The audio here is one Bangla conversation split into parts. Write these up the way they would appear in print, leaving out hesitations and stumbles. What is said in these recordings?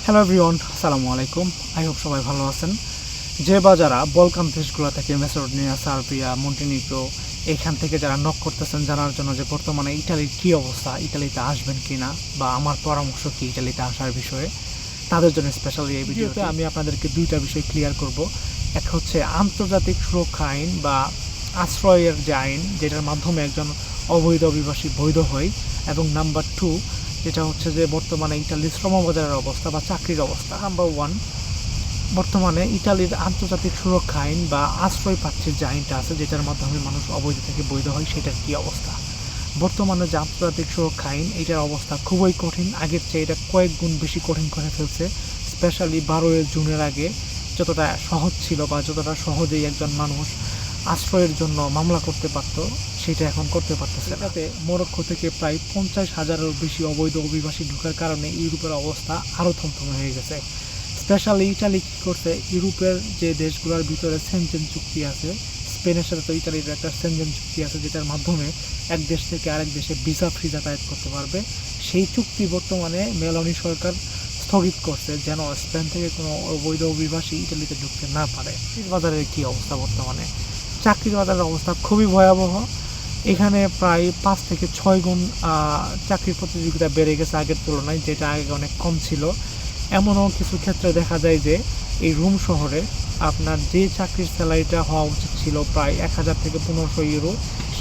হ্যালো এভরিওয়ান, আসসালামু আলাইকুম। আই হোপ সবাই ভালো আছেন। যে বা যারা বলকান দেশগুলো থেকে মেসিডোনিয়া, সার্বিয়া, মন্টিনিগ্রো এইখান থেকে যারা নক করতেছেন জানার জন্য যে বর্তমানে ইটালির কী অবস্থা, ইটালিতে আসবেন কি না বা আমার পরামর্শ কি ইটালিতে আসার বিষয়ে, তাদের জন্য স্পেশালি এই ভিডিওতে আমি আপনাদেরকে দুইটা বিষয় ক্লিয়ার করব। এক হচ্ছে আন্তর্জাতিক সুরক্ষা আইন বা আশ্রয়ের যে আইন, যেটার মাধ্যমে একজন অবৈধ অভিবাসী বৈধ হয়, এবং নাম্বার টু যেটা হচ্ছে যে বর্তমানে ইটালির শ্রমবাজারের অবস্থা বা চাকরির অবস্থা। নাম্বার ওয়ান, বর্তমানে ইটালির আন্তর্জাতিক সুরক্ষা আইন বা আশ্রয় প্রার্থীর যে আইনটা আছে, যেটার মাধ্যমে মানুষ অবৈধ থেকে বৈধ হয়, সেটার কী অবস্থা। বর্তমানে যে আন্তর্জাতিক সুরক্ষা আইন, এটার অবস্থা খুবই কঠিন। আগের চেয়ে এটা কয়েক গুণ বেশি কঠিন করে ফেলছে। স্পেশালি 12 জুনের আগে যতটা সহজ ছিল বা যতটা সহজেই একজন মানুষ আশ্রয়ের জন্য মামলা করতে পারত, সেটা এখন করতে পারতেছে। এটাতে মরক্কো থেকে প্রায় 50,000-এরও বেশি অবৈধ অভিবাসী ঢোকার কারণে ইউরোপের অবস্থা আরও থমথমে হয়ে গেছে। স্পেশালি ইটালি কী করছে, ইউরোপের যে দেশগুলোর ভিতরে সেনজেন চুক্তি আছে, স্পেনের সাথে তো ইটালির একটা সেনজেন চুক্তি আছে, যেটার মাধ্যমে এক দেশ থেকে আরেক দেশে ভিসা ফ্রি যাতায়াত করতে পারবে। সেই চুক্তি বর্তমানে মেলোনি সরকার স্থগিত করছে, যেন স্পেন থেকে কোনো অবৈধ অভিবাসী ইটালিতে ঢুকতে না পারে। বাজারের কী অবস্থা বর্তমানে? চাকরির বাজারের অবস্থা খুবই ভয়াবহ। এখানে প্রায় 5 থেকে 6 গুণ চাকরির প্রতিযোগিতা বেড়ে গেছে আগের তুলনায়, যেটা আগে অনেক কম ছিল। এমনও কিছু ক্ষেত্রে দেখা যায় যে এই রোম শহরে আপনার যে চাকরির স্যালারিটা হওয়া উচিত ছিল প্রায় 1000 থেকে 1500 ইউরো,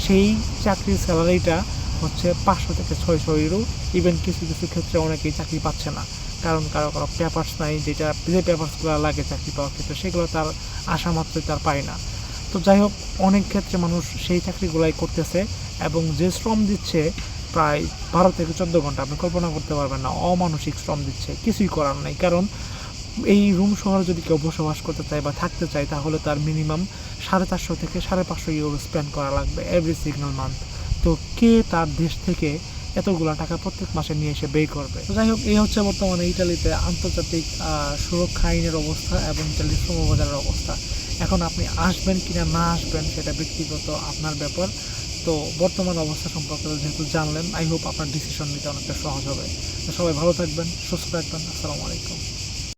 সেই চাকরির স্যালারিটা হচ্ছে 500 থেকে 600 ইউরো। ইভেন কিছু কিছু ক্ষেত্রে অনেকেই চাকরি পাচ্ছে না, কারণ কারো কারো পেপারস নাই, যেটা যে পেপারসগুলো লাগে চাকরি পাওয়ার ক্ষেত্রে, সেগুলো তার আশা মাত্রই তার পায় না। তো যাই হোক, অনেক ক্ষেত্রে মানুষ সেই চাকরিগুলাই করতেছে, এবং যে শ্রম দিচ্ছে প্রায় 12 থেকে 14 ঘন্টা, আপনি কল্পনা করতে পারবেন না, অমানসিক শ্রম দিচ্ছে। কিছুই করার নাই, কারণ এই রুম শহরে যদি কেউ বসবাস করতে চায় বা থাকতে চায়, তাহলে তার মিনিমাম 450 থেকে 550 ইউরো স্পেন্ড করা লাগবে এভরি সিগন্যাল মান্থ। তো কে তার দেশ থেকে এতগুলো টাকা প্রত্যেক মাসে নিয়ে এসে ব্যয় করবে? তো যাই হোক, এই হচ্ছে বর্তমানে ইটালিতে আন্তর্জাতিক সুরক্ষা আইনের অবস্থা এবং ইটালির শ্রমবাজারের অবস্থা। এখন আপনি আসবেন কিনা না আসবেন সেটা ব্যক্তিগত আপনার ব্যাপার। তো বর্তমান অবস্থা সম্পর্কে যেহেতু জানলেন, আই হোপ আপনার ডিসিশন নিতে অনেকটা সহজ হবে। তো সবাই ভালো থাকবেন, সুস্থ থাকবেন। আসসালামু আলাইকুম।